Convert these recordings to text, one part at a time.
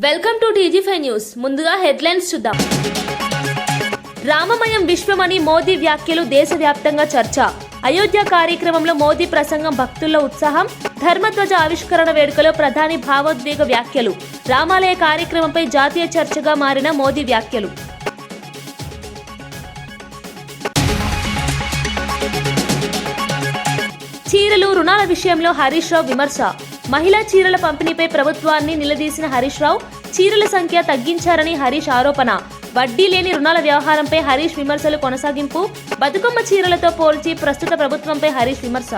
Welcome to టీజీ5 news. ముందుగా headlines చూద్దాం. రామమయం విశ్వమని మోదీ వ్యాఖ్యలు దేశవ్యాప్తంగా చర్చ. అయోధ్య కార్యక్రమంలో మోదీ ప్రసంగం భక్తుల్లో ఉత్సాహం. ధర్మధ్వజ ఆవిష్కరణ వేడుకలో ప్రధాని భావోద్వేగ వ్యాఖ్యలు. రామాలయ కార్యక్రమంపై జాతీయ చర్చగా మారిన మోదీ వ్యాఖ్యలు. చీరలు రుణాల విషయంలో హరీష్ రావు విమర్శ. మహిళా చీరల పంపిణీపై ప్రభుత్వాన్ని నిలదీసిన హరీష్ రావు. చీరల సంఖ్య తగ్గించారని హరీష్ ఆరోపణ. వడ్డీ లేని రుణాల వ్యవహారంపై హరీష్ విమర్శలు కొనసాగింపు. బతుకమ్మ చీరలతో పోల్చి ప్రస్తుత ప్రభుత్వంపై హరీష్ విమర్శ.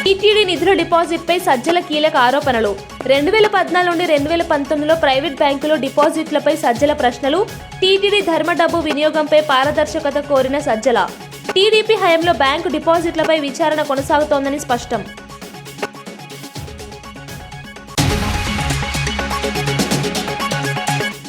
టీటీడీ నిధుల డిపాజిట్పై సజ్జల కీలక ఆరోపణలు. 2014 నుండి 2019లో ప్రైవేట్ బ్యాంకులో డిపాజిట్లపై సజ్జల ప్రశ్నలు. టీటీడీ ధర్మ డబ్బు వినియోగంపై పారదర్శకత కోరిన సజ్జల. టీడీపీ హయాంలో బ్యాంకు డిపాజిట్లపై విచారణ కొనసాగుతోందని స్పష్టం.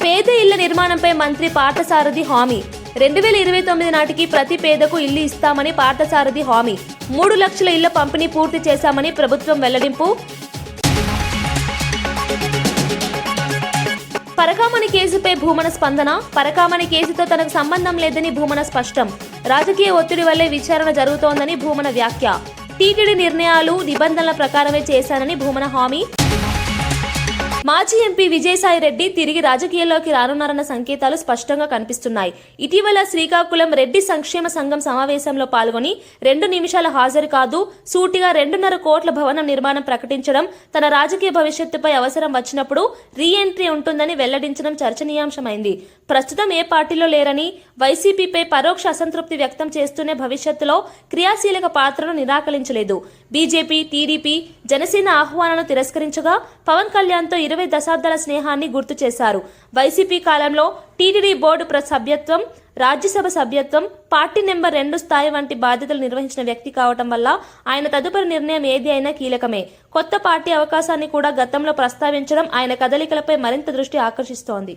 పేద ఇళ్ల నిర్మాణంపై మంత్రి పార్థసారథి హామీ. 2029 నాటికి ప్రతి పేదకు ఇల్లు ఇస్తామని పార్థసారథి హామీ. 3 లక్షల ఇళ్ల పంపిణీ పూర్తి చేశామని ప్రభుత్వం వెల్లడింపు. పరకామణి కేసుపై భూమన స్పందన. పరకామణి కేసుతో తనకు సంబంధం లేదని భూమన స్పష్టం. రాజకీయ ఒత్తిడి వల్లే విచారణ జరుగుతోందని భూమన వ్యాఖ్య. టీటీడీ నిర్ణయాలు నిబంధనల ప్రకారమే చేశానని భూమన హామీ. మాజీ ఎంపీ విజయసాయి రెడ్డి తిరిగి రాజకీయాల్లోకి రానున్నారన్న సంకేతాలు స్పష్టంగా కనిపిస్తున్నాయి. ఇటీవల శ్రీకాకుళం రెడ్డి సంక్షేమ సంఘం సమావేశంలో పాల్గొని 2 నిమిషాల హాజరు కాదు, సూటిగా 2.5 కోట్ల భవనం నిర్మాణం ప్రకటించడం, తన రాజకీయ భవిష్యత్తుపై అవసరం వచ్చినప్పుడు రీ ఎంట్రీ ఉంటుందని వెల్లడించడం చర్చనీయాంశమైంది. ప్రస్తుతం ఏ పార్టీలో లేరని, వైసీపీపై పరోక్ష అసంతృప్తి వ్యక్తం చేస్తూనే భవిష్యత్తులో క్రియాశీలక పాత్రను నిరాకరించలేదు. బీజేపీ, టీడీపీ, జనసేన ఆహ్వానాలను తిరస్కరించగా పవన్ కళ్యాణ్తో 20 దశాబ్దాల స్నేహాన్ని గుర్తు చేశారు. వైసీపీ కాలంలో టీటీడీ బోర్డు సభ్యత్వం, రాజ్యసభ సభ్యత్వం, పార్టీ నెంబర్ 2 స్థాయి వంటి బాధ్యతలు నిర్వహించిన వ్యక్తి కావటం వల్ల ఆయన తదుపరి నిర్ణయం ఏది అయినా కీలకమే. కొత్త పార్టీ అవకాశాన్ని కూడా గతంలో ప్రస్తావించడం ఆయన కదలికలపై మరింత దృష్టి ఆకర్షిస్తోంది.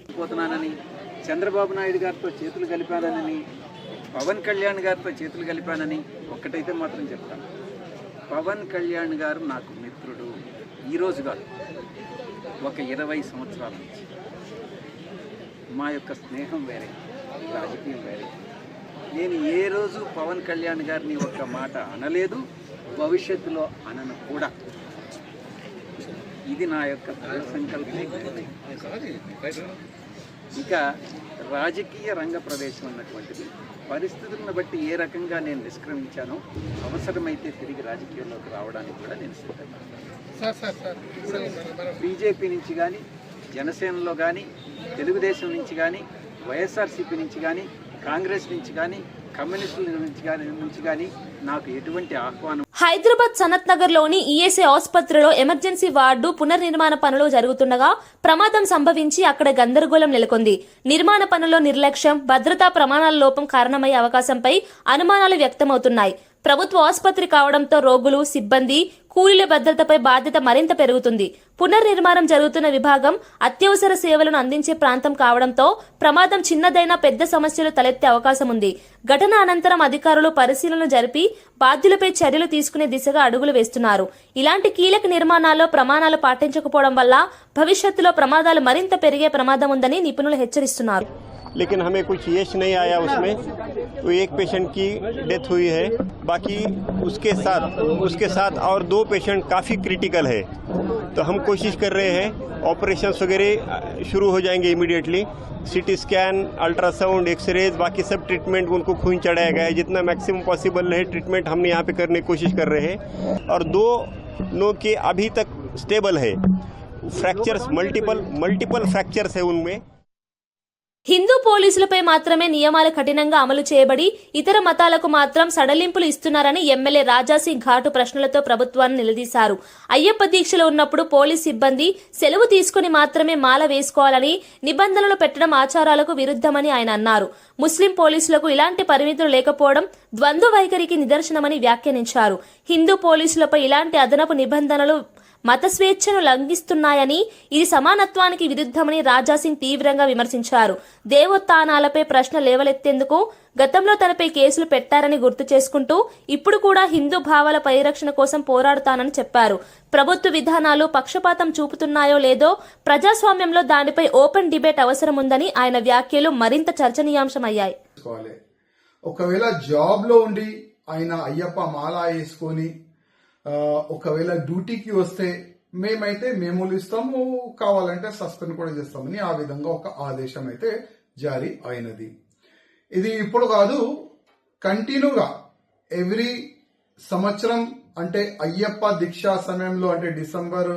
చంద్రబాబు నాయుడు గారితో చేతులు కలిపానని, పవన్ కళ్యాణ్ గారితో చేతులు కలిపానని ఒక్కటైతే మాత్రం చెప్తాను. పవన్ కళ్యాణ్ గారు నాకు మిత్రుడు. ఈరోజు కాదు, ఒక 20 సంవత్సరాల నుంచి మా యొక్క స్నేహం వేరే, రాజకీయం వేరే. నేను ఏ రోజు పవన్ కళ్యాణ్ గారిని ఒక్క మాట అనలేదు, భవిష్యత్తులో అనను కూడా. ఇది నా యొక్క దృఢ సంకల్పమే. ఇక రాజకీయ రంగ ప్రవేశం అన్నటువంటిది పరిస్థితులను బట్టి ఏ రకంగా నేను నిష్క్రమించానో అవసరమైతే తిరిగి రాజకీయాల్లోకి రావడానికి కూడా నేను సిద్ధంగా. బీజేపీ నుంచి కానీ, జనసేనలో కానీ, తెలుగుదేశం నుంచి కానీ, వైఎస్ఆర్సీపీ నుంచి కానీ, కాంగ్రెస్ నుంచి కానీ, కమ్యూనిస్టుల నుంచి కానీ నాకు ఎటువంటి ఆహ్వానం. హైదరాబాద్ సనత్ నగర్ లోని ఈఎస్ఐ ఆసుపత్రిలో ఎమర్జెన్సీ వార్డు పునర్నిర్మాణ పనులు జరుగుతుండగా ప్రమాదం సంభవించి అక్కడ గందరగోళం నెలకొంది. నిర్మాణ పనుల్లో నిర్లక్ష్యం, భద్రతా ప్రమాణాల లోపం కారణమయ్యే అవకాశంపై అనుమానాలు వ్యక్తమవుతున్నాయి. ప్రభుత్వ ఆసుపత్రి కావడంతో రోగులు, సిబ్బంది, కూలీల భద్రతపై బాధ్యత మరింత పెరుగుతుంది. పునర్నిర్మాణం జరుగుతున్న విభాగం అత్యవసర సేవలను అందించే ప్రాంతం కావడంతో ప్రమాదం చిన్నదైనా పెద్ద సమస్యలు తలెత్తే అవకాశం ఉంది. ఘటన అనంతరం అధికారులు పరిశీలన జరిపి బాధ్యులపై చర్యలు తీసుకునే దిశగా అడుగులు వేస్తున్నారు. ఇలాంటి కీలక నిర్మాణాల్లో ప్రమాణాలు పాటించకపోవడం వల్ల భవిష్యత్తులో ప్రమాదాలు మరింత పెరిగే ప్రమాదం ఉందని నిపుణులు హెచ్చరిస్తున్నారు. लेकिन हमें कुछ यश नहीं आया उसमें, तो एक पेशेंट की डेथ हुई है. बाकी उसके साथ और 2 पेशेंट काफ़ी क्रिटिकल है. तो हम कोशिश कर रहे हैं, ऑपरेशंस वगैरह शुरू हो जाएंगे immediately. CT scan, ultrasound, X-rays, बाकी सब ट्रीटमेंट उनको खून चढ़ाया गया है. जितना मैक्सिमम पॉसिबल है ट्रीटमेंट हमने यहाँ पे करने की कोशिश कर रहे हैं. और 2 लोग के अभी तक स्टेबल है. फ्रैक्चर्स मल्टीपल फ्रैक्चर्स है उनमें. హిందూ పోలీసులపై మాత్రమే నియమాలు కఠినంగా అమలు చేయబడి ఇతర మతాలకు మాత్రం సడలింపులు ఇస్తున్నారని ఎమ్మెల్యే రాజాసింగ్ ఘాటు ప్రశ్నలతో ప్రభుత్వాన్ని నిలదీశారు. అయ్యప్ప దీక్షలో ఉన్నప్పుడు పోలీస్ సిబ్బంది సెలవు తీసుకుని మాత్రమే మాల వేసుకోవాలని నిబంధనలు పెట్టడం ఆచారాలకు విరుద్ధమని ఆయన అన్నారు. ముస్లిం పోలీసులకు ఇలాంటి పరిమితులు లేకపోవడం ద్వంద్వ వైఖరికి నిదర్శనమని వ్యాఖ్యానించారు. హిందూ పోలీసులపై ఇలాంటి అదనపు నిబంధనలు మత స్వేచ్ఛను లంఘిస్తున్నాయని, ఇది సమానత్వానికి విరుద్ధమని రాజాసింగ్ తీవ్రంగా విమర్శించారు. దేవోత్థానాలపై ప్రశ్న లేవలెత్తేందుకు గతంలో తనపై కేసులు పెట్టారని గుర్తు చేసుకుంటూ ఇప్పుడు కూడా హిందూ భావాల పరిరక్షణ కోసం పోరాడుతానని చెప్పారు. ప్రభుత్వ విధానాలు పక్షపాతం చూపుతున్నాయో లేదో ప్రజాస్వామ్యంలో దానిపై ఓపెన్ డిబేట్ అవసరం ఉందని ఆయన వ్యాఖ్యలు మరింత చర్చనీయాంశమయ్యాయి. ఒకవేళ జాబ్ లో ఉండి ఆయన అయ్యప్ప మాల వేసుకొని ఒకవేళ డ్యూటీకి వస్తే మేమైతే మెమోలు ఇస్తాము, కావాలంటే సస్పెండ్ కూడా చేస్తామని ఆ విధంగా ఒక ఆదేశం అయితే జారీ అయినది. ఇది ఇప్పుడు కాదు, కంటిన్యూగా ఎవ్రీ సంవత్సరం అంటే అయ్యప్ప దీక్ష సమయంలో అంటే డిసెంబర్,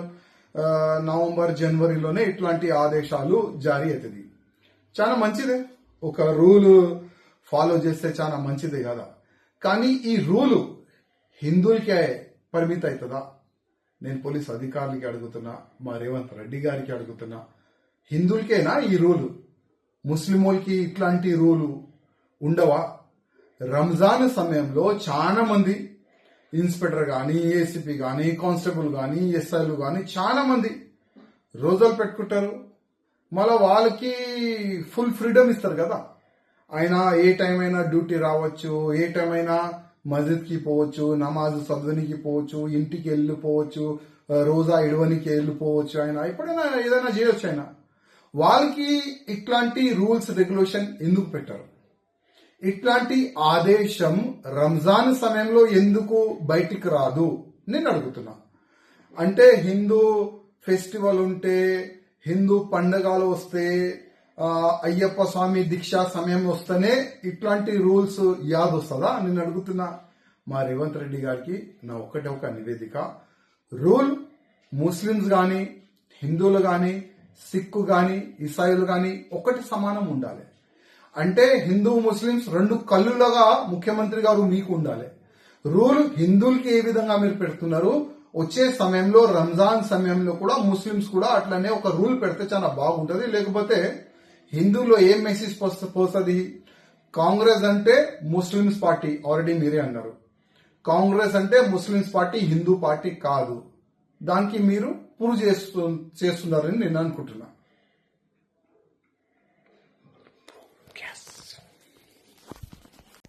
నవంబర్, జనవరిలోనే ఇట్లాంటి ఆదేశాలు జారీ అవుతుంది. చాలా మంచిదే, ఒక రూల్ ఫాలో చేస్తే చాలా మంచిదే కదా. కానీ ఈ రూలు హిందువులకే పరిమిత అవుతుందా? నేను పోలీస్ అధికారులకి అడుగుతున్నా, మా రేవంత్ రెడ్డి గారికి అడుగుతున్నా, హిందువులకేనా ఈ రూలు? ముస్లింలకి ఇట్లాంటి రూలు ఉండవా? రంజాన్ సమయంలో చాలా మంది ఇన్స్పెక్టర్ గాని, ఏసీపీ గాని, కానిస్టేబుల్ గాని, ఎస్ఐలు గాని చాలా మంది రోజులు పెట్టుకుంటారు. మళ్ళా వాళ్ళకి ఫుల్ ఫ్రీడమ్ ఇస్తారు కదా. ఆయన ఏ టైం అయినా డ్యూటీ రావచ్చు, ఏ టైం అయినా మస్జిద్కి పోవచ్చు, నమాజ్ చదవనికి పోవచ్చు, ఇంటికి వెళ్ళిపోవచ్చు, రోజా ఇడవనికి వెళ్ళిపోవచ్చు, ఆయన ఎప్పుడైనా ఏదైనా చేయొచ్చు. ఆయన వాళ్ళకి ఇట్లాంటి రూల్స్ రెగ్యులేషన్ ఎందుకు పెట్టారు? ఇట్లాంటి ఆదేశం రంజాన్ సమయంలో ఎందుకు బయటికి రాదు నేను అడుగుతున్నా. అంటే హిందూ ఫెస్టివల్ ఉంటే, హిందూ పండగలు వస్తే, అయ్యప్ప స్వామి దీక్షా సమయం వస్తేనే ఇట్లాంటి రూల్స్ యాద్ వస్తుందా నేను అడుగుతున్నా. మా రేవంత్ రెడ్డి గారికి నా ఒక్కటే ఒక నివేదిక, రూల్ ముస్లిమ్స్ గాని, హిందువులు గాని, సిక్కు గాని, ఇసాయిలు గాని ఒకటి సమానం ఉండాలి. అంటే హిందూ ముస్లిమ్స్ రెండు కళ్ళులుగా ముఖ్యమంత్రి గారు మీకు ఉండాలి. రూల్ హిందువులకి ఏ విధంగా మీరు పెడుతున్నారు, వచ్చే సమయంలో రంజాన్ సమయంలో కూడా ముస్లిమ్స్ కూడా అట్లనే ఒక రూల్ పెడితే చాలా బాగుంటది. లేకపోతే హిందువులో ఏం మెసేజ్ పోస్తుంది? కాంగ్రెస్ అంటే ముస్లిమ్స్ పార్టీ, ఆల్రెడీ మీరే అన్నారు. కాంగ్రెస్ అంటే ముస్లిమ్స్ పార్టీ, హిందూ పార్టీ కాదు. దానికి మీరు ప్రూవ్ చేస్తున్నారని నేను అనుకుంటున్నా.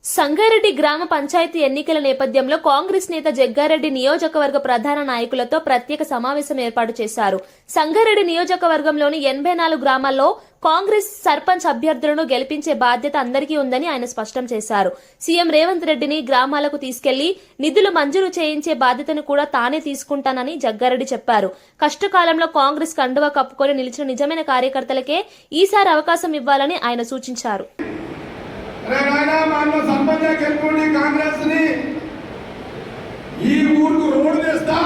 సంగారెడ్డి గ్రామ పంచాయతీ ఎన్నికల నేపథ్యంలో కాంగ్రెస్ నేత జగ్గారెడ్డి నియోజకవర్గ ప్రధాన నాయకులతో ప్రత్యేక సమావేశం ఏర్పాటు చేశారు. సంగారెడ్డి నియోజకవర్గంలోని 84 గ్రామాల్లో కాంగ్రెస్ సర్పంచ్ అభ్యర్థులను గెలిపించే బాధ్యత అందరికీ ఉందని ఆయన స్పష్టం చేశారు. సీఎం రేవంత్ రెడ్డిని గ్రామాలకు తీసుకెళ్లి నిధులు మంజూరు చేయించే బాధ్యతను కూడా తానే తీసుకుంటానని జగ్గారెడ్డి చెప్పారు. కష్టకాలంలో కాంగ్రెస్ కండువా కప్పుకొని నిలిచిన నిజమైన కార్యకర్తలకే ఈసారి అవకాశం ఇవ్వాలని ఆయన సూచించారు. కాంగ్రెస్ ని ఈ ఊరుకు రోడ్డు తెస్తా,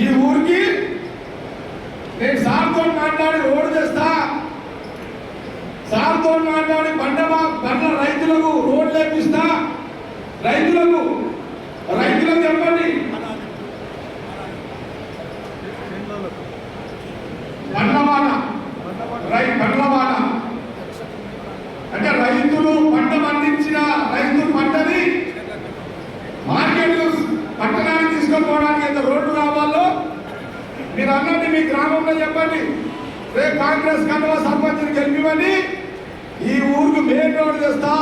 ఈ ఊరికి నేను సార్తో మాట్లాడి రోడ్డు తెస్తా, సార్తో మాట్లాడి పండ్ల రైతులకు రోడ్లు వేపిస్తా, రైతులకు చెప్పండి పండ్లవాడ అంటే రైతులు పంట పండించిన రైతు పంటని మార్కెట్ పట్టణానికి తీసుకుపోవడానికి ఎంత రోడ్లు కావాలో మీరు అన్నది మీ గ్రామంలో చెప్పండి. రేపు కాంగ్రెస్ కండువా సర్పంచ్ని గెలిపివని ఈ ఊరికి మెయిన్ రోడ్ చేస్తా,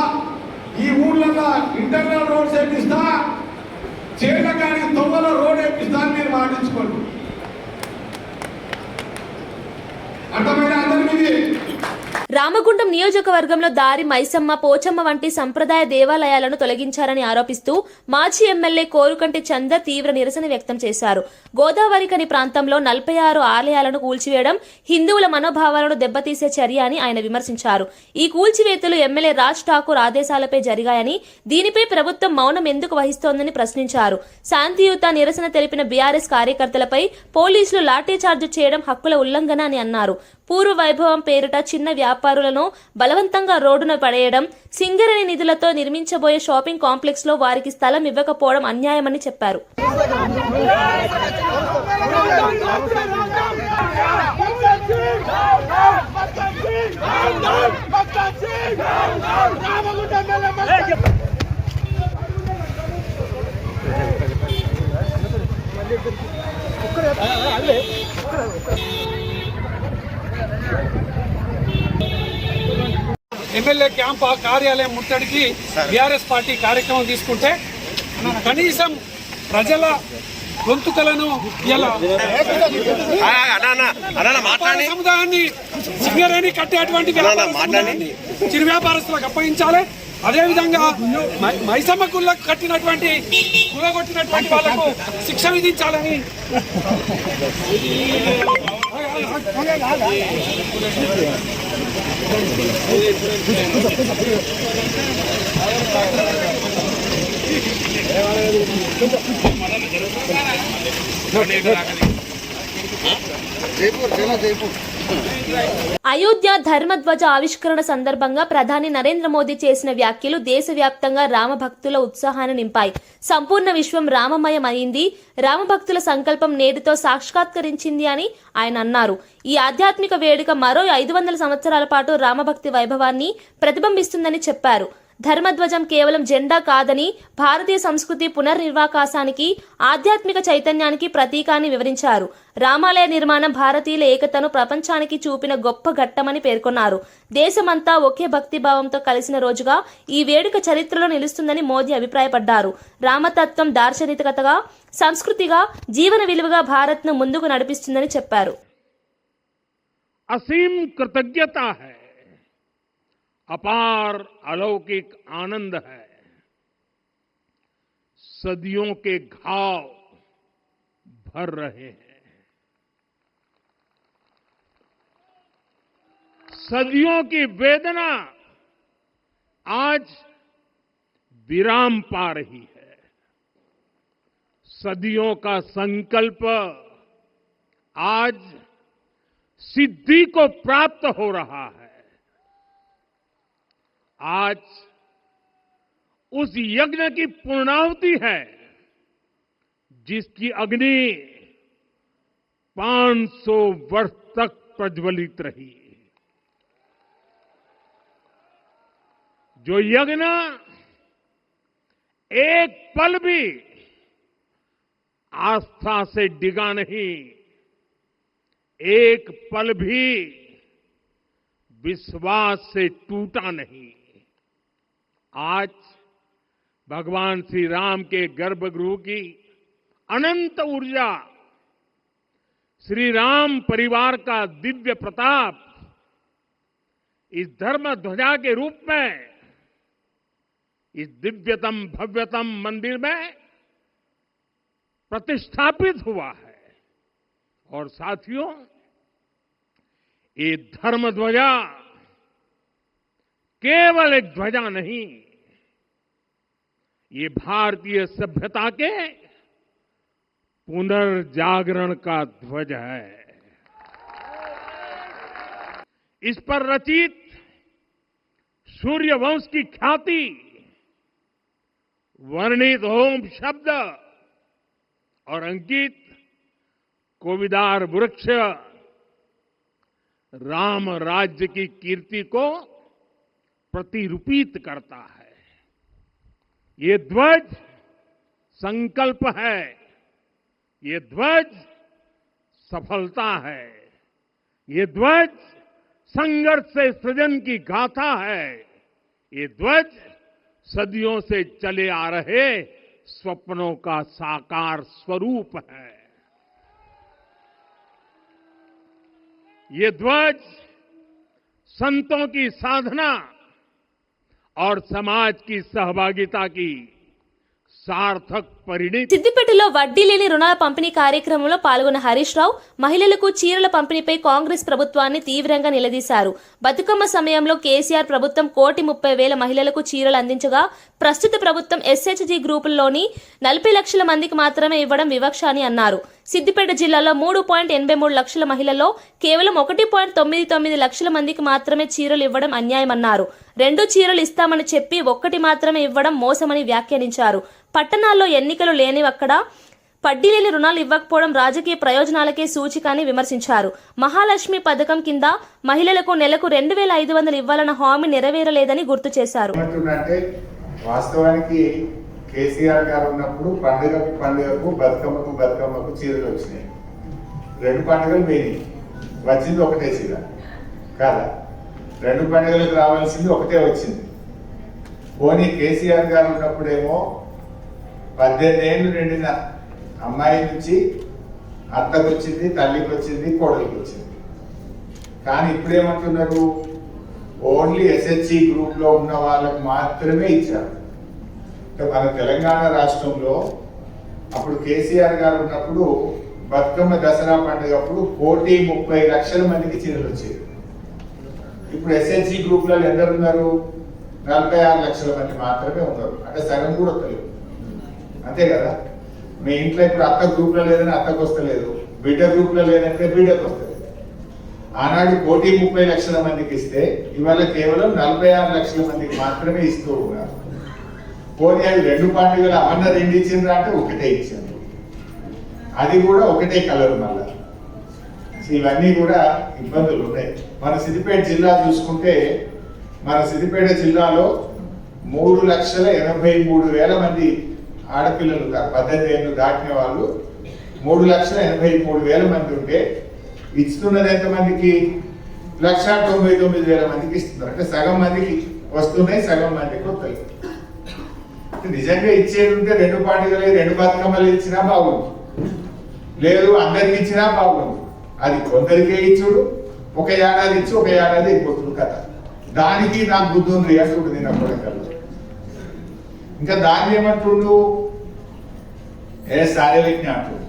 ఈ ఊర్లలో ఇంటర్నల్ రోడ్స్ వేపిస్తా, చేటకానికి తొవ్వల రోడ్ వేపిస్తా అని మీరు మాటించుకోండి. అర్థమైన అందరికీ. రామగుండం నియోజకవర్గంలో దారి మైసమ్మ, పోచమ్మ వంటి సంప్రదాయ దేవాలయాలను తొలగించారని ఆరోపిస్తూ మాజీ ఎమ్మెల్యే కోరుకంటి చందర్ తీవ్ర నిరసన వ్యక్తం చేశారు. గోదావరికని ప్రాంతంలో 46 ఆలయాలను కూల్చివేయడం హిందువుల మనోభావాలను దెబ్బతీసే చర్య అని ఆయన విమర్శించారు. ఈ కూల్చివేతలు ఎమ్మెల్యే రాజ్ ఠాకూర్ ఆదేశాలపై జరిగాయని, దీనిపై ప్రభుత్వం మౌనం ఎందుకు వహిస్తోందని ప్రశ్నించారు. శాంతియుత నిరసన తెలిపిన బీఆర్ఎస్ కార్యకర్తలపై పోలీసులు లాఠీచార్జ్ చేయడం హక్కుల ఉల్లంఘన అని అన్నారు. పూర్వ వైభవం పేరిట చిన్న వ్యాపారులను బలవంతంగా రోడ్డున పడేయడం, సింగరేణి నిధులతో నిర్మించబోయే షాపింగ్ కాంప్లెక్స్ లో వారికి స్థలం ఇవ్వకపోవడం అన్యాయమని చెప్పారు. ఎమ్మెల్యే క్యాంప్ కార్యాలయం ముట్టడికి బీఆర్ఎస్ పార్టీ కార్యక్రమం తీసుకుంటే కనీసం ప్రజల గొంతుకలను సముదాయాన్ని సింగరేణి కట్టేటువంటి చిరు వ్యాపారస్తులకు అప్పగించాలి. అదేవిధంగా మైసమ్మ గుళ్ళకు కట్టినటువంటి కూలగొట్టినటువంటి వాళ్లకు శిక్ష విధించాలని అయోధ్య ధర్మధ్వజ ఆవిష్కరణ సందర్భంగా ప్రధాని నరేంద్ర మోదీ చేసిన వ్యాఖ్యలు దేశవ్యాప్తంగా రామభక్తుల ఉత్సాహాన్ని నింపాయి. సంపూర్ణ విశ్వం రామమయం అయింది, రామభక్తుల సంకల్పం నేటితో సాక్షాత్కరించింది అని ఆయన అన్నారు. ఈ ఆధ్యాత్మిక వేడుక మరో 500 సంవత్సరాల పాటు రామభక్తి వైభవాన్ని ప్రతిబింబిస్తుందని చెప్పారు. ధర్మధ్వజం కేవలం జెండా కాదని, భారతీయ సంస్కృతి పునర్నిర్వాకాశానికి, ఆధ్యాత్మిక చైతన్యానికి ప్రతీకాన్ని వివరించారు. రామాలయ నిర్మాణం భారతీయుల ఏకతను ప్రపంచానికి చూపిన గొప్ప ఘట్టమని పేర్కొన్నారు. దేశమంతా ఒకే భక్తిభావంతో కలిసిన రోజుగా ఈ వేడుక చరిత్రలో నిలుస్తుందని మోదీ అభిప్రాయపడ్డారు. రామతత్వం దార్శనికతగా, సంస్కృతిగా, జీవన విలువగా భారత్ను ముందుకు నడిపిస్తుందని చెప్పారు. असीम कृतज्ञता है, अपार अलौकिक आनंद है। सदियों के घाव भर रहे हैं, सदियों की वेदना आज विराम पा रही है, सदियों का संकल्प आज सिद्धि को प्राप्त हो रहा है। आज उस यज्ञ की पूर्णाहुति है जिसकी अग्नि 500 वर्ष तक प्रज्वलित रही। जो यज्ञ एक पल भी आस्था से डिगा नहीं, एक पल भी विश्वास से टूटा नहीं, आज भगवान श्री राम के गर्भगृह की अनंत ऊर्जा, श्री राम परिवार का दिव्य प्रताप इस धर्म ध्वजा के रूप में इस दिव्यतम भव्यतम मंदिर में प्रतिष्ठापित हुआ है। और साथियों, ये धर्म ध्वजा केवल एक ध्वजा नहीं, ये भारतीय सभ्यता के पुनर्जागरण का ध्वज है। इस पर रचित सूर्यवंश की ख्याति, वर्णित ओम शब्द और अंकित कोविदार वृक्ष राम राज्य की कीर्ति को प्रतिरूपित करता है। ये ध्वज संकल्प है, ये ध्वज सफलता है, ये ध्वज संघर्ष से सृजन की गाथा है, ये ध्वज सदियों से चले आ रहे स्वप्नों का साकार स्वरूप है। ये ध्वज संतों की साधना और समाज की सहभागिता की సార్థక్ పరిణితి. సిద్దిపేటలో వడ్డీ లేని రుణాల పంపిణీ కార్యక్రమంలో పాల్గొన్న హరీష్ రావు మహిళలకు చీరల పంపిణీపై కాంగ్రెస్ ప్రభుత్వాన్ని తీవ్రంగా నిలదీశారు. బతుకమ్మ సమయంలో కేసీఆర్ ప్రభుత్వం 1,30,000 మహిళలకు చీరలు అందించగా ప్రస్తుత ప్రభుత్వం ఎస్హెచ్జీ గ్రూపుల్లోని 40 లక్షల మందికి మాత్రమే ఇవ్వడం వివక్ష అని అన్నారు. సిద్దిపేట జిల్లాలో 3.83 లక్షల మహిళల్లో కేవలం 1.99 లక్షల మందికి మాత్రమే చీరలు ఇవ్వడం అన్యాయమన్నారు. 2 చీరలు ఇస్తామని చెప్పి 1 మాత్రమే ఇవ్వడం మోసమని వ్యాఖ్యానించారు. పట్టణాల్లో ఎన్నికలు లేనివక్కడ వడ్డీ లేని రుణాలు ఇవ్వకపోవడం రాజకీయ ప్రయోజనాలకే సూచిక అని విమర్శించారు. మహాలక్ష్మి పథకం కింద మహిళలకు నెలకు 2,500 ఇవ్వాలన్న హామీ నెరవేరలేదని గుర్తు చేశారు. వాస్తవానికి కేసీఆర్ గారు ఉన్నప్పుడు పండుగకు బతుకమ్మకు చీరలు వచ్చినాయి. 2 పండుగలు పోయినాయి, వచ్చింది ఒకటే చీర కాదా. 2 పండుగలకు రావాల్సింది ఒకటే వచ్చింది. పోనీ కేసీఆర్ గారు ఉన్నప్పుడేమో 18 ఏళ్ళు నిండిన అమ్మాయి నుంచి అత్తకు వచ్చింది, తల్లికి వచ్చింది, కోడలికి వచ్చింది. కానీ ఇప్పుడేమంటున్నారు, ఓన్లీ SHG గ్రూప్ లో ఉన్న వాళ్ళకు మాత్రమే ఇచ్చారు. మన తెలంగాణ రాష్ట్రంలో అప్పుడు కేసీఆర్ గారు ఉన్నప్పుడు బతుకమ్మ దసరా పండుగ అప్పుడు 1,30,00,000 మందికి చీరలు వచ్చేది. ఇప్పుడు SHG గ్రూప్లలో ఎందరున్నారు? 46 లక్షల మంది మాత్రమే ఉన్నారు. అంటే సగం కూడా వస్తలేదు. అంతే కదా. మీ ఇంట్లో ఇప్పుడు అత్త గ్రూప్లో లేదని అత్తకు వస్తలేదు, బిడ్డ గ్రూప్లో లేదంటే బిడ్డకు వస్తలేదు. ఆనాడు 1,30,00,000 మందికి ఇస్తే ఇవాళ కేవలం 46 లక్షల మందికి మాత్రమే ఇస్తూ ఉన్నారు. పోనీ అవి 2 పండుగలు అవన్న 2 ఇచ్చిండ్రా అంటే ఒకటే ఇచ్చింది. అది కూడా ఒకటే కలర్. మళ్ళా ఇవన్నీ కూడా ఇబ్బందులు ఉన్నాయి. మన సిద్దిపేట జిల్లా చూసుకుంటే, మన సిద్దిపేట జిల్లాలో 3,83,000 మంది ఆడపిల్లలు 18 ఏళ్ళు దాటిన వాళ్ళు 3,83,000 మంది ఉంటే ఇస్తున్నది ఎంతమందికి? 1,99,000 మందికి ఇస్తున్నారు. అంటే సగం మందికి వస్తున్నాయి, సగం మందికి వస్తాయి. నిజంగా ఇచ్చేది ఉంటే 2 పండుగలు 2 బతుకమ్మలు ఇచ్చినా బాగుంది, లేదు అందరికి ఇచ్చినా బాగుంది. అది కొందరికే ఇచ్చుడు, ఒక ఏడాది ఇచ్చి ఒక ఏడాది అయిపోతుంది కదా. దానికి నాకు బుద్ధి ఉంది అంటుండు నిన్నప్పుడు. ఇంకా దాన్ని ఏమంటుండు, సారే వ్యక్తి అంటుండు,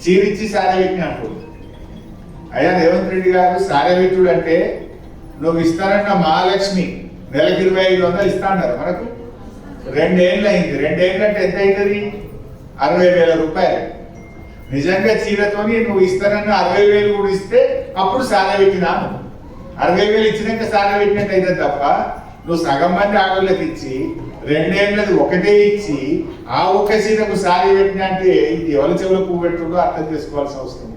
చీరిచ్చి సారే వ్యక్తి అంటుండు. అయ్యా రేవంత్ రెడ్డి గారు సారే వ్యక్తుడు అంటే నువ్వు ఇస్తానన్న మహాలక్ష్మి నెలకి 2,500 ఇస్తా అన్నారు. మనకు 2 ఏళ్ళు అయింది. 2 ఏళ్ళు అంటే ఎంత అవుతుంది? 60,000 రూపాయలు. నిజంగా చీరతోని నువ్వు ఇస్తానన్న 60,000 కూడా ఇస్తే అప్పుడు సారా పెట్టినాను. 60,000 ఇచ్చినాక సారా పెట్టినట్టు అయితే తప్ప నువ్వు సగం మంది ఆడోళ్ళకి ఇచ్చి 2 ఏళ్ళది ఒకటే ఇచ్చి ఆ ఒక్క చీరకు సారీ పెట్టినా అంటే ఇది ఎవరి చెవులో పువ్వు పెట్టుండో అర్థం చేసుకోవాల్సిన అవసరం.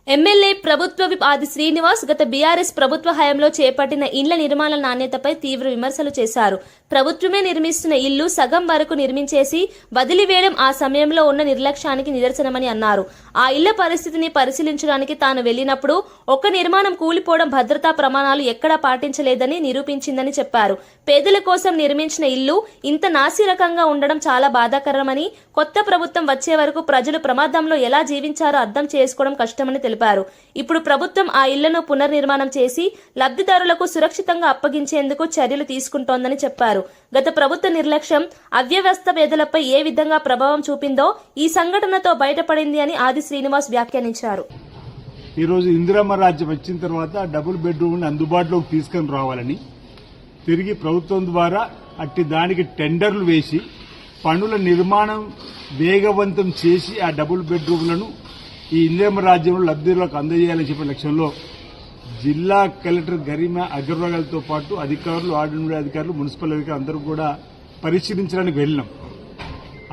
ఎమ్మెల్యే ప్రభుత్వ విప్ ఆది శ్రీనివాస్ గత బీఆర్ఎస్ ప్రభుత్వ హయాంలో చేపట్టిన ఇండ్ల నిర్మాణ నాణ్యతపై తీవ్ర విమర్శలు చేశారు. ప్రభుత్వమే నిర్మిస్తున్న ఇల్లు సగం వరకు నిర్మించేసి వదిలివేయడం ఆ సమయంలో ఉన్న నిర్లక్ష్యానికి నిదర్శనమని అన్నారు. ఆ ఇళ్ల పరిస్థితిని పరిశీలించడానికి తాను వెళ్లినప్పుడు ఒక్క నిర్మాణం కూలిపోవడం భద్రతా ప్రమాణాలు ఎక్కడా పాటించలేదని నిరూపించిందని చెప్పారు. పేదల కోసం నిర్మించిన ఇల్లు ఇంత నాసిరకంగా ఉండడం చాలా బాధాకరమని, కొత్త ప్రభుత్వం వచ్చే వరకు ప్రజలు ప్రమాదంలో ఎలా జీవించారో అర్థం చేసుకోవడం కష్టమని తెలిపారు. ఇప్పుడు ప్రభుత్వం ఆ ఇళ్లను పునర్నిర్మాణం చేసి లబ్ధిదారులకు సురక్షితంగా అప్పగించేందుకు చర్యలు తీసుకుంటోందని చెప్పారు. గత ప్రభుత్వ నిర్లక్ష్యం అవ్యవస్థ పేదలపై ఏ విధంగా ప్రభావం చూపిందో ఈ సంఘటనతో బయటపడింది అని ఆది శ్రీనివాస్ వ్యాఖ్యానించారు. ఈ రోజు ఇందిరమ్మ రాజ్యం వచ్చిన తర్వాత డబుల్ బెడ్రూమ్ అందుబాటులోకి తీసుకుని రావాలని తిరిగి ప్రభుత్వం ద్వారా అట్టి దానికి టెండర్లు వేసి పనుల నిర్మాణం వేగవంతం చేసి ఆ డబుల్ బెడ్రూమ్లను ఈ ఇందిరమ్మ రాజ్యంలో లబ్ధిదారులకు అందజేయాలని చెప్పే లక్ష్యంలో జిల్లా కలెక్టర్ గరిమా అగర్వాల్తో పాటు అధికారులు, ఆర్డినరీ అధికారులు, మున్సిపల్ అధికారులు అందరూ కూడా పరిశీలించడానికి వెళ్ళినాం.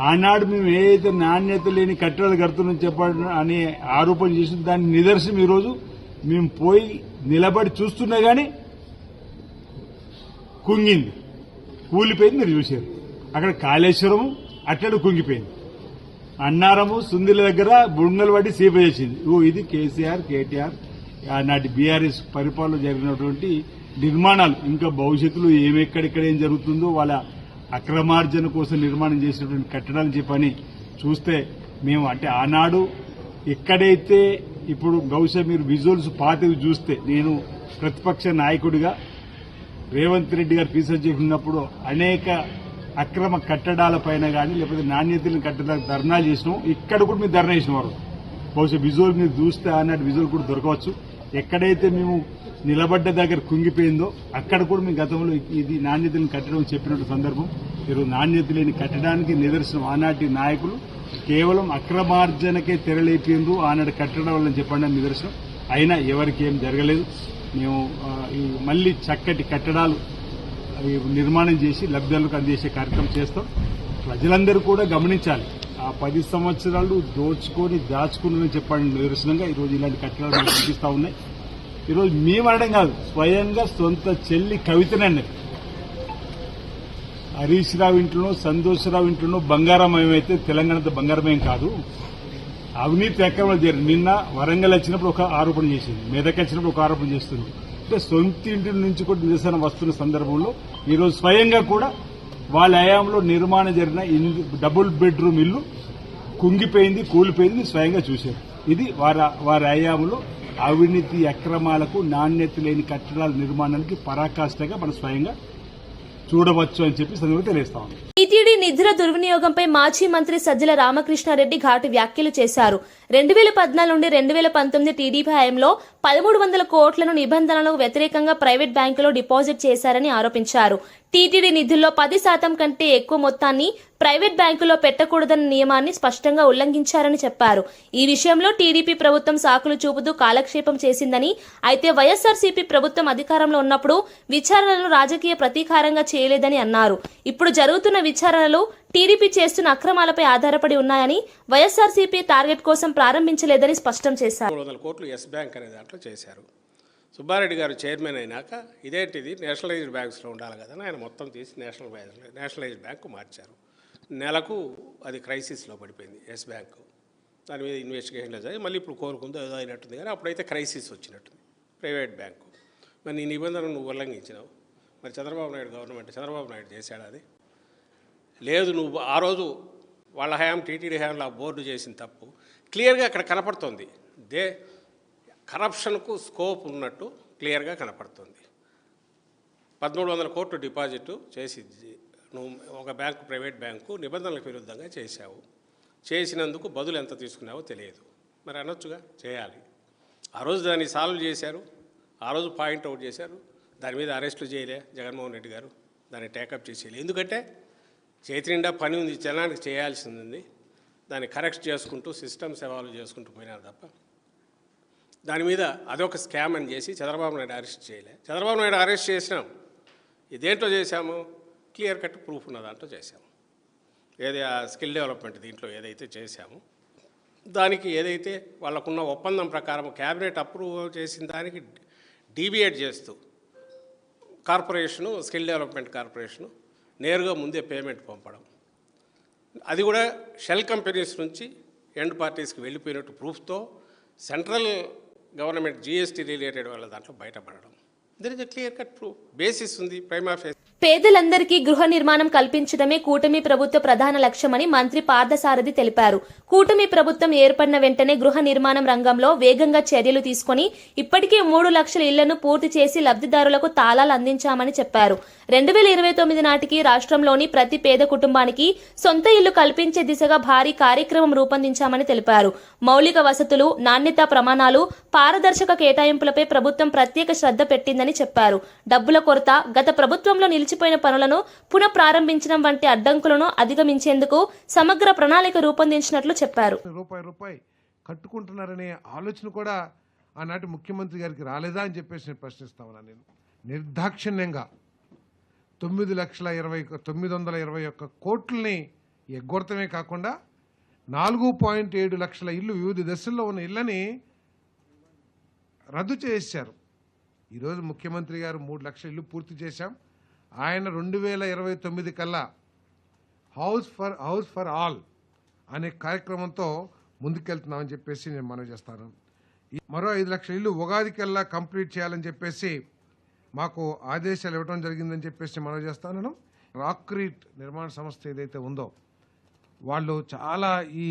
ఆనాడు మేము ఏదైతే నాణ్యత లేని కట్టడాలు కడుతున్నాం చెప్పడం అనే ఆరోపణ చేసిన దాని నిదర్శనం ఈరోజు మేము పోయి నిలబడి చూస్తున్నా గానీ కుంగింది, కూలిపోయింది. మీరు చూశారు అక్కడ కాళేశ్వరము అట్టడు కుంగిపోయింది. అన్నారము సుందిల దగ్గర బుంగలు పడి సీప చేసింది. ఇది కేసీఆర్, కేటీఆర్ నాటి బీఆర్ఎస్ పరిపాలన జరిగినటువంటి నిర్మాణాలు. ఇంకా భవిష్యత్తులో ఎక్కడెక్కడ ఏం జరుగుతుందో వాళ్ళ అక్రమార్జన కోసం నిర్మాణం చేసినటువంటి కట్టడాలు చెప్పని చూస్తే మేము అంటే ఆనాడు ఎక్కడైతే ఇప్పుడు బహుశా మీరు విజువల్స్ పాతవి చూస్తే నేను ప్రతిపక్ష నాయకుడిగా రేవంత్ రెడ్డి గారు రీసెర్చ్ చేసినప్పుడు అనేక అక్రమ కట్టడాల పైన కానీ లేకపోతే నాణ్యతలను కట్టడానికి ధర్నాలు చేసినాం. ఇక్కడ కూడా మీరు ధర్నా చేసిన వారు బహుశా విజువల్ మీరు చూస్తే అన్నట్టు విజువల్ కూడా దొరకవచ్చు. ఎక్కడైతే మేము నిలబడ్డ దగ్గర కుంగిపోయిందో అక్కడ కూడా మీ గతంలో ఇది నాణ్యతలను కట్టడం చెప్పినట్టు సందర్భం. ఈరోజు నాణ్యత లేని కట్టడానికి నిదర్శనం ఆనాటి నాయకులు కేవలం అక్రమార్జనకే తెరలేపిండ్రు. ఆనాడు కట్టడం వల్ల చెప్పండి నిదర్శనం. అయినా ఎవరికి ఏం జరగలేదు. మేము మళ్లీ చక్కటి కట్టడాలు నిర్మాణం చేసి లబ్ధిదారులకు అందజేసే కార్యక్రమం చేస్తాం. ప్రజలందరూ కూడా గమనించాలి. ఆ 10 సంవత్సరాలు దోచుకొని దాచుకుని చెప్పండి నిదర్శనంగా ఈరోజు ఇలాంటి కట్టడాలు కనిపిస్తా ఉన్నాయి. ఈరోజు మేము అనడం కాదు, స్వయంగా సొంత చెల్లి కవితనండి హరీష్ రావు ఇంట్లోనో సంతోషరావు ఇంట్లోనో బంగారమయం అయితే తెలంగాణతో బంగారమయం కాదు. అవినీతి అక్రమాలు జరిగింది. నిన్న వరంగల్ వచ్చినప్పుడు ఒక ఆరోపణ చేసింది, మెదక్ వచ్చినప్పుడు ఒక ఆరోపణ చేస్తుంది. అంటే సొంత ఇంటి నుంచి కూడా నిరసన వస్తున్న సందర్భంలో ఈరోజు స్వయంగా కూడా వాళ్ళ హయాంలో నిర్మాణం జరిగిన డబుల్ బెడ్రూమ్ ఇల్లు కుంగిపోయింది, కూలిపోయింది స్వయంగా చూశారు. ఇది వారి హయాంలో అవినీతి అక్రమాలకు నాణ్యత లేని కట్టడాల నిర్మాణానికి పరాకాష్ఠగా మనం స్వయంగా చూడవచ్చు అని చెప్పి సందర్భంగా తెలియస్తా ఉన్నాం. టీటీడీ నిధుల దుర్వినియోగంపై మాజీ మంత్రి సజ్జల రామకృష్ణారెడ్డి ఘాటు వ్యాఖ్యలు చేశారు. 2014 నుండి 2019 టీడీపీ హయాంలో 1300 కోట్లను నిబంధనలకు వ్యతిరేకంగా ప్రైవేట్ బ్యాంకులో డిపాజిట్ చేశారని ఆరోపించారు. టీటీడీ నిధుల్లో 10% కంటే ఎక్కువ మొత్తాన్ని ప్రైవేట్ బ్యాంకులో పెట్టకూడదన్న నియమాన్ని స్పష్టంగా ఉల్లంఘించారని చెప్పారు. ఈ విషయంలో టీడీపీ ప్రభుత్వం సాకులు చూపుతూ కాలక్షేపం చేసిందని, అయితే వైఎస్ఆర్సీపీ ప్రభుత్వం అధికారంలో ఉన్నప్పుడు విచారణలు రాజకీయ ప్రతీకారంగా చేయలేదని అన్నారు. ఇప్పుడు జరుగుతున్న విచారణలు టీడీపీ చేస్తున్న అక్రమాలపై ఆధారపడి ఉన్నాయని, వైఎస్ఆర్సీపీ టార్గెట్ కోసం ప్రారంభించలేదని స్పష్టం చేశారు. 300 కోట్లు ఎస్ బ్యాంక్ అనే దాంట్లో చేశారు. సుబ్బారెడ్డి గారు చైర్మన్ అయినాక ఇదేంటిది నేషనలైజ్డ్ బ్యాంక్స్లో ఉండాలి కదా, ఆయన మొత్తం తీసి నేషనలైజ్డ్ బ్యాంకు మార్చారు. నెలకు అది క్రైసిస్లో పడిపోయింది ఎస్ బ్యాంకు. దాని మీద ఇన్వెస్టిగేషన్లో జరిగి మళ్ళీ ఇప్పుడు కోరుకుందో ఏదో అయినట్టుంది, కానీ అప్పుడైతే క్రైసిస్ వచ్చినట్టుంది ప్రైవేట్ బ్యాంకు. మరి నీ నిబంధనలు నువ్వు ఉల్లంఘించినావు. మరి చంద్రబాబు నాయుడు గవర్నమెంట్ చంద్రబాబు నాయుడు చేశాడు అది లేదు. నువ్వు ఆ రోజు వాళ్ళ హయాం టీటీడీ హయాంలో ఆ బోర్డు చేసిన తప్పు క్లియర్గా అక్కడ కనపడుతుంది. కరప్షన్కు స్కోప్ ఉన్నట్టు క్లియర్గా కనపడుతుంది. 1300 కోట్లు డిపాజిట్ చేసి నువ్వు ఒక బ్యాంకు ప్రైవేట్ బ్యాంకు నిబంధనలకు విరుద్ధంగా చేశావు. చేసినందుకు బదులు ఎంత తీసుకున్నావో తెలియదు. మరి అనొచ్చుగా చేయాలి. ఆ రోజు దాన్ని సాల్వ్ చేశారు, ఆ రోజు పాయింట్అవుట్ చేశారు. దాని మీద అరెస్టులు చేయలే జగన్మోహన్ రెడ్డి గారు, దాన్ని టేకప్ చేసేయాలి. ఎందుకంటే చేతి నిండా పని ఉంది, జనానికి చేయాల్సింది ఉంది. దాన్ని కరెక్ట్ చేసుకుంటూ సిస్టమ్స్ ఎవాల్వ్ చేసుకుంటూ పోయినారు తప్ప దాని మీద అదొక స్కామ్ అని చేసి చంద్రబాబు నాయుడు అరెస్ట్ చేయలే. చంద్రబాబు నాయుడు అరెస్ట్ చేసినాం, ఇదేంటో చేశాము, క్లియర్ కట్ ప్రూఫ్ ఉన్న దాంట్లో చేశాము. ఏది ఆ స్కిల్ డెవలప్మెంట్ దీంట్లో ఏదైతే చేశామో దానికి ఏదైతే వాళ్ళకున్న ఒప్పందం ప్రకారం క్యాబినెట్ అప్రూవ్ చేసిన దానికి డీవియేట్ చేస్తూ కార్పొరేషను, స్కిల్ డెవలప్మెంట్ కార్పొరేషను నేరుగా ముందే పేమెంట్ పంపడం, అది కూడా షెల్ కంపెనీస్ నుంచి ఎండ్ పార్టీస్కి వెళ్ళిపోయినట్టు ప్రూఫ్తో సెంట్రల్ గవర్నమెంట్ జీఎస్టీ రిలేటెడ్ వాళ్ళ దాంట్లో బయటపడడం. There is a clear cut proof, basis ఉంది ప్రైమా ఫేస్. పేదలందరికీ గృహ నిర్మాణం కల్పించడమే కూటమి ప్రభుత్వ ప్రధాన లక్ష్యమని మంత్రి పార్థసారథి తెలిపారు. కూటమి ప్రభుత్వం ఏర్పడిన వెంటనే గృహ నిర్మాణం రంగంలో వేగంగా చర్యలు తీసుకుని ఇప్పటికే 3 లక్షల ఇళ్లను పూర్తి చేసి లబ్ధిదారులకు తాళాలు అందించామని చెప్పారు. 2029 నాటికి రాష్ట్రంలోని ప్రతి పేద కుటుంబానికి సొంత ఇల్లు కల్పించే దిశగా భారీ కార్యక్రమం రూపొందించామని తెలిపారు. మౌలిక వసతులు, నాణ్యతా ప్రమాణాలు, పారదర్శక కేటాయింపులపై ప్రభుత్వం ప్రత్యేక శ్రద్ధ పెట్టిందని చెప్పారు. డబ్బుల కొరత, గత ప్రభుత్వంలో నిలిచిపోయిన పనులను పునః ప్రారంభించడం వంటి అడ్డంకులను అధిగమించేందుకు సమగ్ర ప్రణాళిక రూపొందించినట్లు చెప్పారు. రూపాయి కట్టుకుంటున్నారనే ఆలోచన కూడా ఆనాటి ముఖ్యమంత్రి గారికి రాలేదా అని చెప్పేసి నేను ప్రశ్నిస్తా ఉన్నాను. నేను నిర్దాక్షిణ్యంగా 9,20,921 కోట్లని ఎగ్గొడతమే కాకుండా 4.7 లక్షల ఇల్లు వివిధ దశల్లో ఉన్న ఇళ్ళని రద్దు చేశారు. ఈరోజు ముఖ్యమంత్రి గారు 3 లక్షల ఇల్లు పూర్తి చేశాం. ఆయన 2029 కల్లా హౌస్ ఫర్ ఆల్ అనే కార్యక్రమంతో ముందుకెళ్తున్నామని చెప్పేసి నేను మనవి చేస్తాను. మరో 5 లక్షల ఇల్లు ఉగాదికల్లా కంప్లీట్ చేయాలని చెప్పేసి మాకు ఆదేశాలు ఇవ్వడం జరిగిందని చెప్పేసి మనవి చేస్తాను. రాక్రీట్ నిర్మాణ సంస్థ ఏదైతే ఉందో వాళ్ళు చాలా ఈ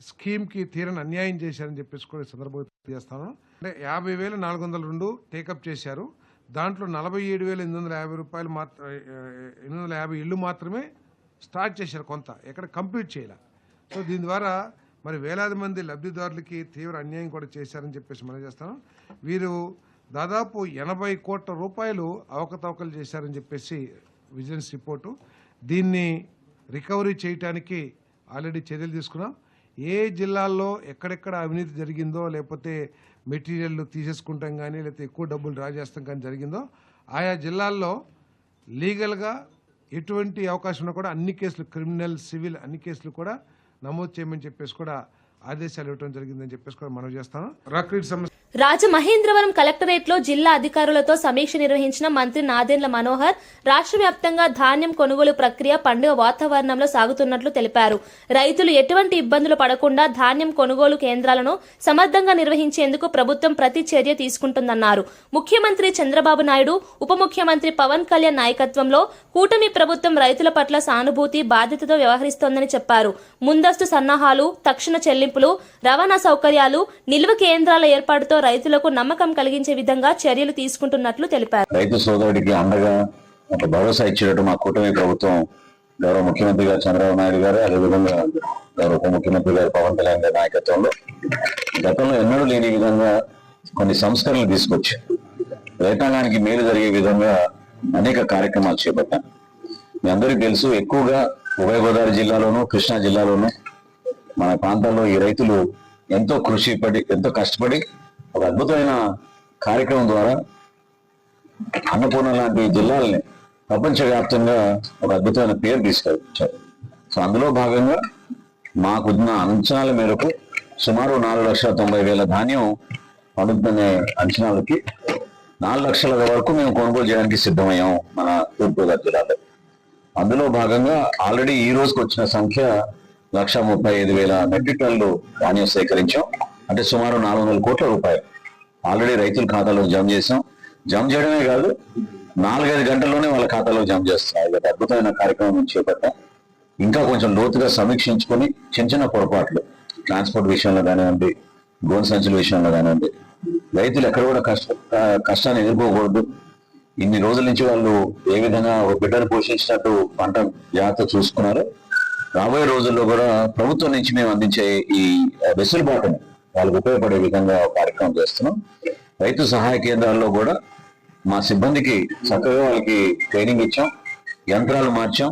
స్కీమ్కి తీరని అన్యాయం చేశారని చెప్పేసి కూడా సందర్భంగా చేస్తాను. అంటే 50,402 టేకప్ చేశారు. దాంట్లో 47,850 రూపాయలు 850 ఇళ్ళు మాత్రమే స్టార్ట్ చేశారు, కొంత ఎక్కడ కంప్లీట్ చేయాలి. సో దీని ద్వారా మరి వేలాది మంది లబ్ధిదారులకి తీవ్ర అన్యాయం కూడా చేశారని చెప్పేసి మనం చేస్తాను. వీరు దాదాపు 80 కోట్ల రూపాయలు అవకతవకలు చేశారని చెప్పేసి విజిలెన్స్ రిపోర్టు. దీన్ని రికవరీ చేయడానికి ఆల్రెడీ చర్యలు తీసుకున్నాం. ఏ జిల్లాల్లో ఎక్కడెక్కడ అవినీతి జరిగిందో, లేకపోతే మెటీరియల్ తీసేసుకుంటాం కానీ, లేకపోతే ఎక్కువ డబ్బులు డ్రా చేస్తాం కానీ జరిగిందో ఆయా జిల్లాల్లో లీగల్గా ఎటువంటి అవకాశం ఉన్నా కూడా అన్ని కేసులు, క్రిమినల్, సివిల్ అన్ని కేసులు కూడా నమోదు చేయమని చెప్పేసి కూడా ఆదేశాలు ఇవ్వడం జరిగిందని చెప్పేసి కూడా మనం చేస్తాను. రాక్రీట్ సమస్య రాజమహేంద్రవరం కలెక్టరేట్లో జిల్లా అధికారులతో సమీక్ష నిర్వహించిన మంత్రి నాదెండ్ల మనోహర్ రాష్ట్ర వ్యాప్తంగా ధాన్యం కొనుగోలు ప్రక్రియ పండుగ వాతావరణంలో సాగుతున్నట్లు తెలిపారు. రైతులు ఎటువంటి ఇబ్బందులు పడకుండా ధాన్యం కొనుగోలు కేంద్రాలను సమర్థంగా నిర్వహించేందుకు ప్రభుత్వం ప్రతి చర్య తీసుకుంటుందన్నారు. ముఖ్యమంత్రి చంద్రబాబు నాయుడు, ఉప ముఖ్యమంత్రి పవన్ కళ్యాణ్ నాయకత్వంలో కూటమి ప్రభుత్వం రైతుల పట్ల సానుభూతి, బాధ్యతతో వ్యవహరిస్తోందని చెప్పారు. ముందస్తు సన్నాహాలు, తక్షణ చెల్లింపులు, రవాణా సౌకర్యాలు, నిల్వ కేంద్రాల ఏర్పాటుతో రైతులకు నమ్మకం కలిగించే విధంగా చర్యలు తీసుకుంటున్నట్లు తెలిపారు. రైతు సోదరుడికి అండగా ఒక భరోసా ఇచ్చేటట్టు మా కూటమి ప్రభుత్వం గౌరవ ముఖ్యమంత్రి గారు చంద్రబాబు నాయుడు గారు, అదేవిధంగా గౌరవ ఉప ముఖ్యమంత్రి గారు పవన్ కళ్యాణ్ గారి నాయకత్వంలో గతంలో ఎన్నడూ లేని విధంగా కొన్ని సంస్కరణలు తీసుకొచ్చి రైతాంగానికి మేలు జరిగే విధంగా అనేక కార్యక్రమాలు చేపట్టాం. మీ అందరికీ తెలుసు, ఎక్కువగా ఉభయ గోదావరి జిల్లాలోను, కృష్ణా జిల్లాలోను మన ప్రాంతాల్లో ఈ రైతులు ఎంతో ఎంతో కష్టపడి ఒక అద్భుతమైన కార్యక్రమం ద్వారా అన్నపూర్ణ లాంటి జిల్లాలని ప్రపంచవ్యాప్తంగా ఒక అద్భుతమైన పేరు తీసుకొచ్చారు. సో అందులో భాగంగా మాకున్న అంచనాల మేరకు సుమారు 4,90,000 ధాన్యం పండుతుందనే అంచనాలకి 4 లక్షల వరకు మేము కొనుగోలు చేయడానికి సిద్ధమయ్యాం మన తూర్పుగోదావరి జిల్లాలో. అందులో భాగంగా ఆల్రెడీ ఈ రోజుకి వచ్చిన సంఖ్య 1,35,000 మెట్రిక్ టన్నులు ధాన్యం సేకరించాం. అంటే సుమారు 400 కోట్ల రూపాయలు ఆల్రెడీ రైతుల ఖాతాలో జమ చేసాం. జమ చేయడమే కాదు, 4-5 గంటల్లోనే వాళ్ళ ఖాతాలో జమ చేస్తాం. ఇది అద్భుతమైన కార్యక్రమం చేపట్టాం. ఇంకా కొంచెం లోతుగా సమీక్షించుకొని చిన్న పొరపాట్లు ట్రాన్స్పోర్ట్ విషయంలో కానివ్వండి, గోను సంచుల విషయంలో కానివ్వండి, రైతులు ఎక్కడ కూడా కష్టాన్ని ఎదుర్కోకూడదు. ఇన్ని రోజుల నుంచి వాళ్ళు ఏ విధంగా ఒక బిడ్డను పోషించినట్టు పంట జాగ్రత్త చూసుకున్నారు. రాబోయే రోజుల్లో కూడా ప్రభుత్వం నుంచి మేము అందించే ఈ వెసులుబాటుని వాళ్ళకు ఉపయోగపడే విధంగా కార్యక్రమం చేస్తున్నాం. రైతు సహాయ కేంద్రాల్లో కూడా మా సిబ్బందికి చక్కగా వాళ్ళకి ట్రైనింగ్ ఇచ్చాం, యంత్రాలు మార్చాం.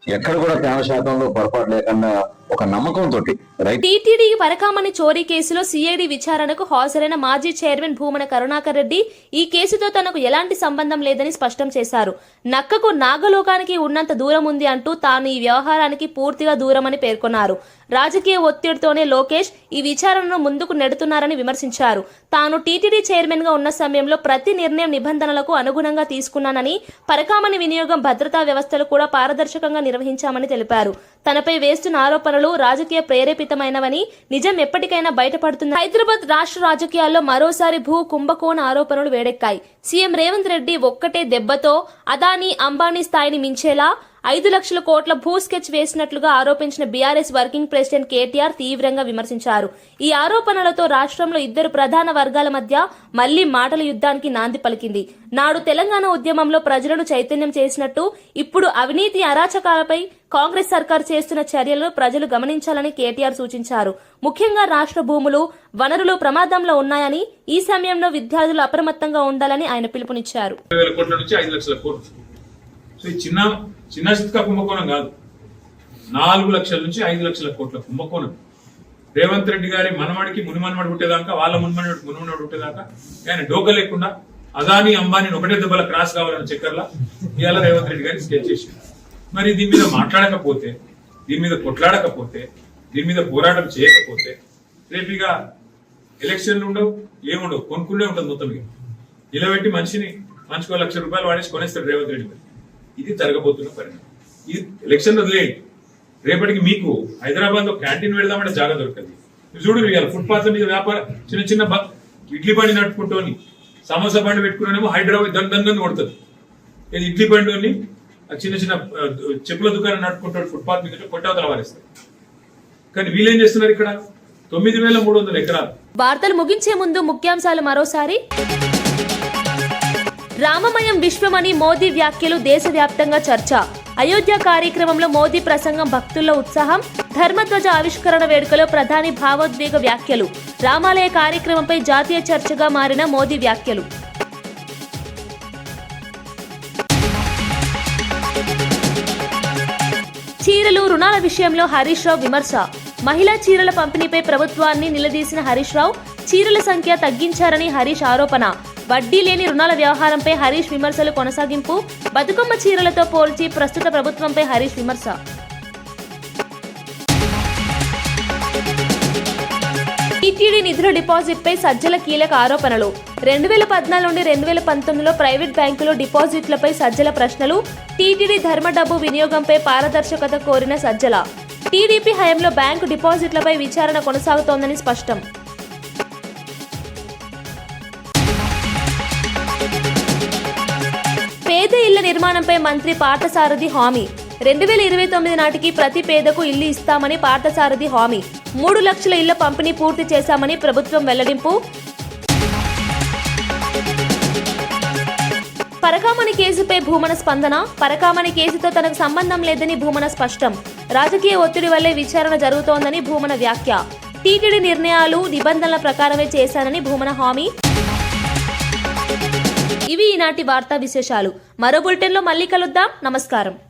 ఎక్కడ కూడా తేమ శాతంలో పొరపాటు లేకుండా ఒక నమ్మకంతో టీటీడీ పరకామణి చోరీ కేసులో సిఐడి విచారణకు హాజరైన మాజీ చైర్మన్ భూమన కరుణాకర్ రెడ్డి ఈ కేసుతో తనకు ఎలాంటి సంబంధం లేదని స్పష్టం చేశారు. నక్కకు నాగలోకానికి ఉన్నంత దూరం ఉంది అంటూ తాను ఈ వ్యవహారానికి పూర్తిగా దూరమని పేర్కొన్నారు. రాజకీయ ఒత్తిడితోనే లోకేష్ ఈ విచారణను ముందుకు నెడుతున్నారని విమర్శించారు. తాను టీటీడీ చైర్మన్ గా ఉన్న సమయంలో ప్రతి నిర్ణయం నిబంధనలకు అనుగుణంగా తీసుకున్నానని, పరకామణి వినియోగం భద్రతా వ్యవస్థలు కూడా పారదర్శకంగా నిర్వహించామని తెలిపారు. తనపై వేస్తున్న ఆరోపణలు రాజకీయ ప్రేరేపితమైనవని, నిజం ఎప్పటికైనా బయటపడుతుంది. హైదరాబాద్ రాష్ట్ర రాజకీయాల్లో మరోసారి భూ కుంభకోణ ఆరోపణలు వేడెక్కాయి. సీఎం రేవంత్ రెడ్డి ఒక్కటే దెబ్బతో అదానీ, అంబానీ స్థాయిని మించేలా 5 లక్షల కోట్ల భూ స్కెచ్ వేసినట్లుగా ఆరోపించిన బీఆర్ఎస్ వర్కింగ్ ప్రెసిడెంట్ కేటీఆర్ తీవ్రంగా విమర్శించారు. ఈ ఆరోపణలతో రాష్ట్రంలో ఇద్దరు ప్రధాన వర్గాల మధ్య మళ్లీ మాటల యుద్ధానికి నాంది పలికింది. నాడు తెలంగాణ ఉద్యమంలో ప్రజలను చైతన్యం చేసినట్టు ఇప్పుడు అవినీతి అరాచకాలపై కాంగ్రెస్ సర్కార్ చేస్తున్న చర్యలను ప్రజలు గమనించాలని కేటీఆర్ సూచించారు. ముఖ్యంగా రాష్ట్ర భూములు, వనరులు ప్రమాదంలో ఉన్నాయని, ఈ సమయంలో విద్యార్థులు అప్రమత్తంగా ఉండాలని ఆయన పిలుపునిచ్చారు. చిన్న చిత్కా కుంభకోణం కాదు, 4 లక్షల నుంచి 5 లక్షల కోట్ల కుంభకోణం. రేవంత్ రెడ్డి గారి మనమడికి మునిమనమడి పుట్టేదాకా, వాళ్ళ మునిమనమడి పుట్టేదాకా ఆయన డోక లేకుండా అదానీ, అంబానీ ఒకటే దెబ్బల క్రాస్ కావాలన్న చక్కర్లా ఇవాళ రేవంత్ రెడ్డి గారిని స్కెచ్ చేసింది. మరి దీని మీద మాట్లాడకపోతే, దీని మీద కొట్లాడకపోతే, దీని మీద పోరాటం చేయకపోతే రేపు ఇక ఎలక్షన్లు ఉండవు, ఏముండవు, కొనుక్కునే ఉంటుంది. మొత్తం నిలబెట్టి మనిషికి 1 లక్ష రూపాయలు వాడేసి కొనేస్తాడు రేవంత్ రెడ్డి గారు. ఇది జరగబోతున్న పరిణామం. ఇది ఎలక్షన్ వదిలేయండి, రేపటికి మీకు హైదరాబాద్ లో క్యాంటీన్ వెళ్దామంటే జాగా దొరకదు. చూడు, ఇవాళ ఫుట్పాత్ మీద వ్యాపారం చిన్న ఇడ్లీ బండి నడుపుకుంటోని, సమోసా బండి పెట్టుకునేమో హైదరాబాద్ దందని కొడుతుంది. ఇడ్లీ బండి చిన్న చెప్పుల దుకాణం నడుపుకుంటాడు, ఫుట్పాత్ మీద కొట్టవతల వారిస్తారు. కానీ వీళ్ళేం చేస్తున్నారు ఇక్కడ 9,300 ఎకరాలు. వార్తలు ముగించే ముందు ముఖ్యాంశాలు మరోసారి. రామమయం విశ్వమని మోదీ వ్యాఖ్యలు దేశవ్యాప్తంగా చర్చ. అయోధ్య కార్యక్రమంలో మోదీ ప్రసంగం భక్తుల్లో ఉత్సాహం. ధర్మధ్వజ ఆవిష్కరణ వేడుకలో ప్రధాని భావోద్వేగ వ్యాఖ్యలు. రామాలయ కార్యక్రమంపై జాతీయ చర్చగా మారిన మోదీ వ్యాఖ్యలు. చీరలు, రుణాల విషయంలో హరీష్ రావు విమర్శ. మహిళా చీరల పంపిణీపై ప్రభుత్వాన్ని నిలదీసిన హరీష్ రావు. చీరల సంఖ్య తగ్గించారని హరీష్ ఆరోపణ. వడ్డీ లేని రుణాల వ్యవహారంపై హరీష్ విమర్శలు కొనసాగింపు. బతుకమ్మ చీరలతో పోల్చి ప్రస్తుత ప్రభుత్వంపై హరీష్ విమర్శ. టీటీడీ నిధుల డిపాజిట్పై సజ్జల కీలక ఆరోపణలు. 2014 నుండి 2019లో ప్రైవేట్ బ్యాంకులో డిపాజిట్లపై సజ్జల ప్రశ్నలు. టీటీడీ ధర్మ డబ్బు వినియోగంపై పారదర్శకత కోరిన సజ్జల. టీడీపీ హయాంలో బ్యాంకు డిపాజిట్లపై విచారణ కొనసాగుతోందని స్పష్టం. పేద ఇళ్ల నిర్మాణంపై మంత్రి పార్థసారథి హామీ. 2029 నాటికి ప్రతి పేదకు ఇల్లు ఇస్తామని పార్థసారథి హామీ. 3 లక్షల ఇళ్ల పంపిణీ పూర్తి చేశామని ప్రభుత్వం వెల్లడింపు. పరకామణి కేసుపై భూమన స్పందన. పరకామణి కేసుతో తనకు సంబంధం లేదని భూమన స్పష్టం. రాజకీయ ఒత్తిడి వల్లే విచారణ జరుగుతోందని భూమన వ్యాఖ్య. టీటీడీ నిర్ణయాలు నిబంధనల ప్రకారమే చేశానని భూమన హామీ. ఇవి ఈనాటి వార్తా విశేషాలు. మరో బులెటిన్లో మళ్ళీ కలుద్దాం. నమస్కారం.